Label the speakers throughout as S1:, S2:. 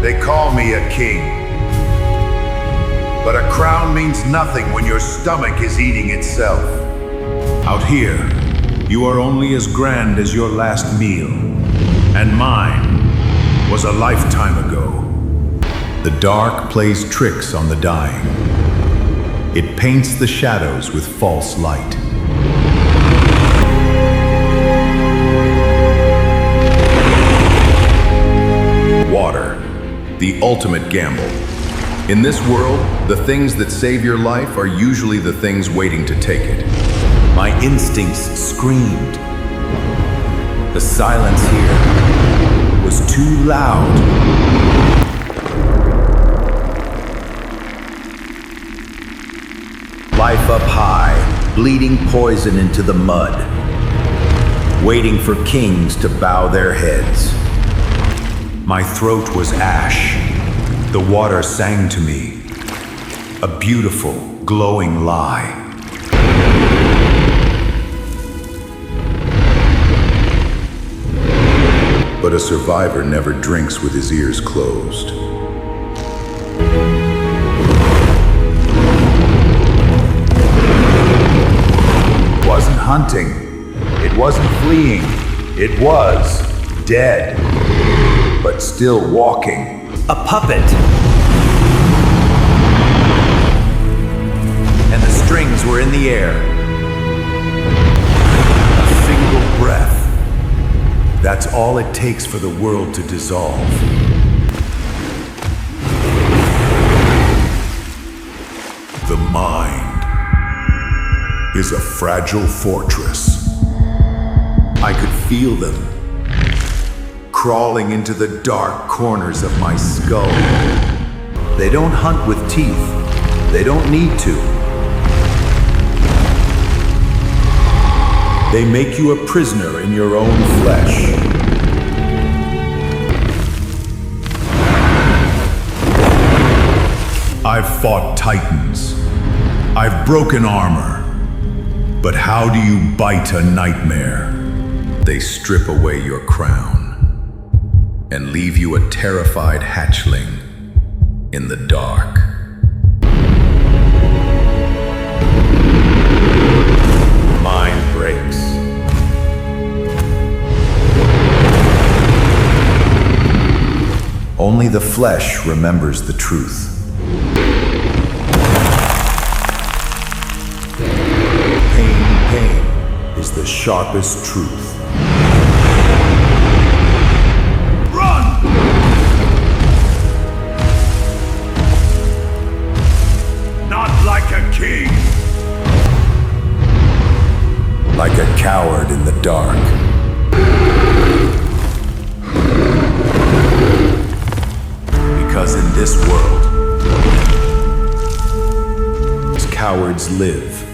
S1: They call me a king. But a crown means nothing when your stomach is eating itself. Out here, you are only as grand as your last meal. And mine was a lifetime ago. The dark plays tricks on the dying. It paints the shadows with false light. Water, the ultimate gamble. In this world, the things that save your life are usually the things waiting to take it. My instincts screamed. The silence here was too loud. Life up high, bleeding poison into the mud, waiting for kings to bow their heads. My throat was ash. The water sang to me, a beautiful, glowing lie. But a survivor never drinks with his ears closed. It wasn't hunting. It wasn't fleeing. It was dead, but still walking.
S2: A puppet. And the strings were in the air.
S1: A single breath. That's all it takes for the world to dissolve. The mind is a fragile fortress. I could feel them crawling into the dark corners of my skull. They don't hunt with teeth. They don't need to. They make you a prisoner in your own flesh. I've fought titans. I've broken armor. But how do you bite a nightmare? They strip away your crown and leave you a terrified hatchling in the dark. Mind breaks. Only the flesh remembers the truth. Pain is the sharpest truth. Like a coward in the dark. Because in this world, cowards live.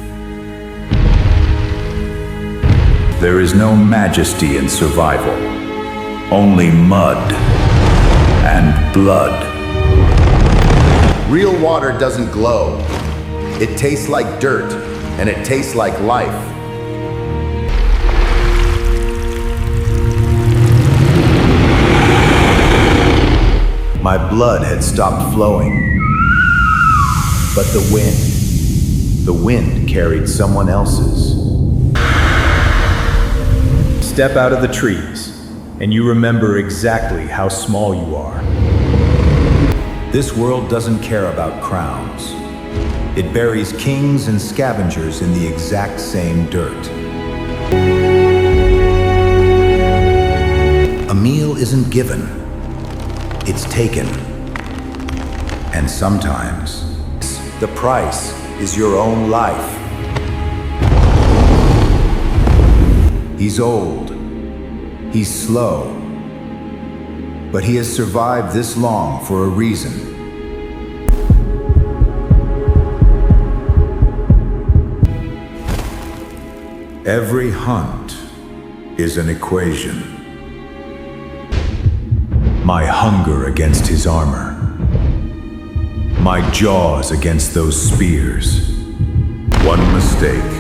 S1: There is no majesty in survival, only mud and blood. Real water doesn't glow. It tastes like dirt, and it tastes like life. My blood had stopped flowing, but the wind carried someone else's. Step out of the trees, and you remember exactly how small you are. This world doesn't care about crowns. It buries kings and scavengers in the exact same dirt. A meal isn't given, it's taken. And sometimes, the price is your own life. He's old, he's slow, but he has survived this long for a reason. Every hunt is an equation. My hunger against his armor. My jaws against those spears. One mistake.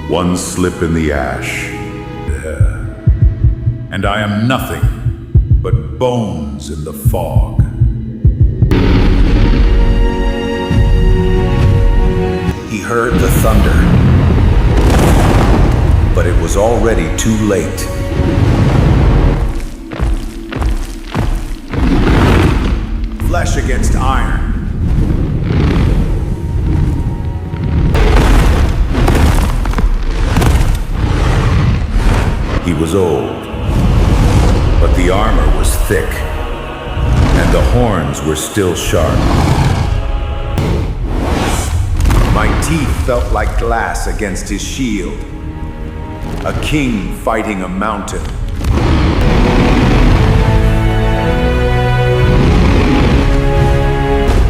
S1: One slip in the ash. and I am nothing but bones in the fog.
S2: He heard the thunder, but it was already too late.
S1: Flesh against iron. He was old, but the armor was thick, and the horns were still sharp. My teeth felt like glass against his shield, a king fighting a mountain.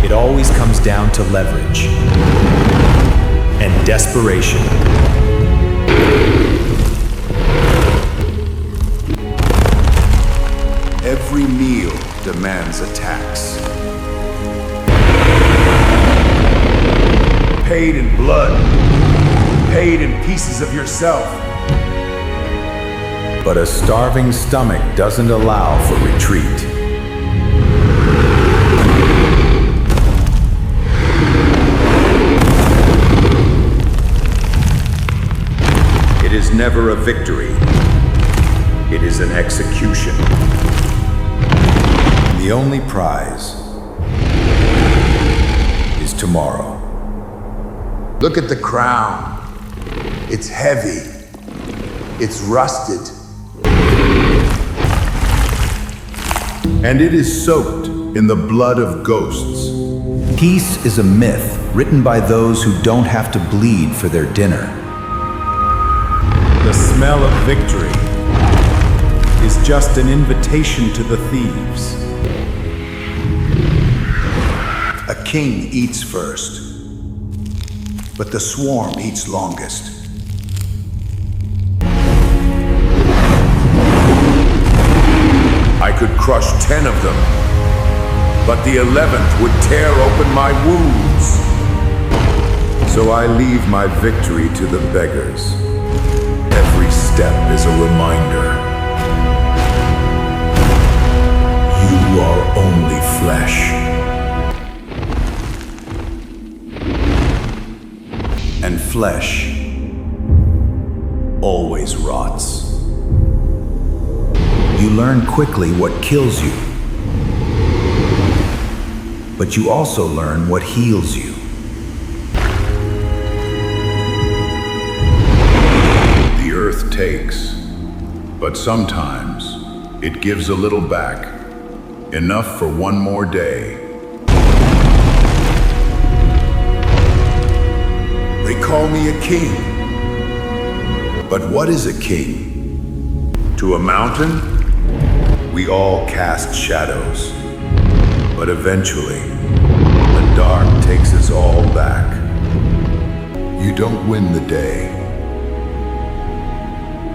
S2: It always comes down to leverage and desperation.
S1: Every meal demands attacks. Paid in blood, paid in pieces of yourself. But a starving stomach doesn't allow for retreat. It is never a victory. It is an execution. The only prize is tomorrow. Look at the crown. It's heavy. It's rusted. And it is soaked in the blood of ghosts.
S2: Peace is a myth written by those who don't have to bleed for their dinner.
S1: The smell of victory is just an invitation to the thieves. A king eats first, but the swarm eats longest. I could crush 10 of them, but the 11th would tear open my wounds. So I leave my victory to the beggars. Every step is a reminder. You are only flesh. And flesh always rots. You learn quickly what kills you, but you also learn what heals you. The earth takes, but sometimes it gives a little back, enough for one more day. They call me a king. But what is a king? To a mountain, we all cast shadows. But eventually, the dark takes us all back. You don't win the day.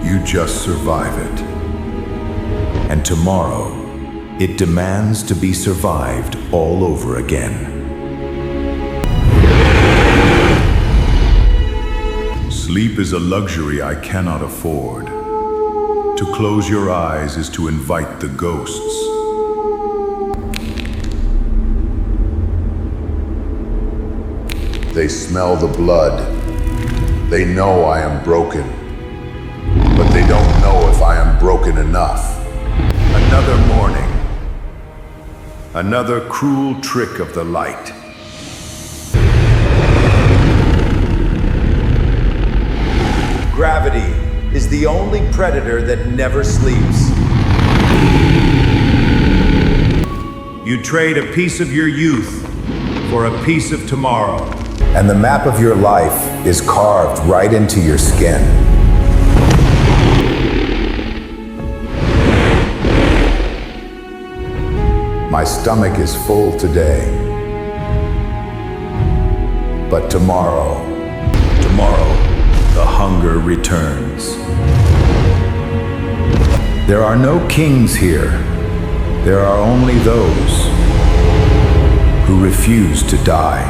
S1: You just survive it. And tomorrow, it demands to be survived all over again. Sleep is a luxury I cannot afford. To close your eyes is to invite the ghosts. They smell the blood. They know I am broken. But they don't know if I am broken enough. Another morning. Another cruel trick of the light. Gravity is the only predator that never sleeps. You trade a piece of your youth for a piece of tomorrow. And the map of your life is carved right into your skin. My stomach is full today. But tomorrow, the hunger returns. There are no kings here. There are only those who refuse to die.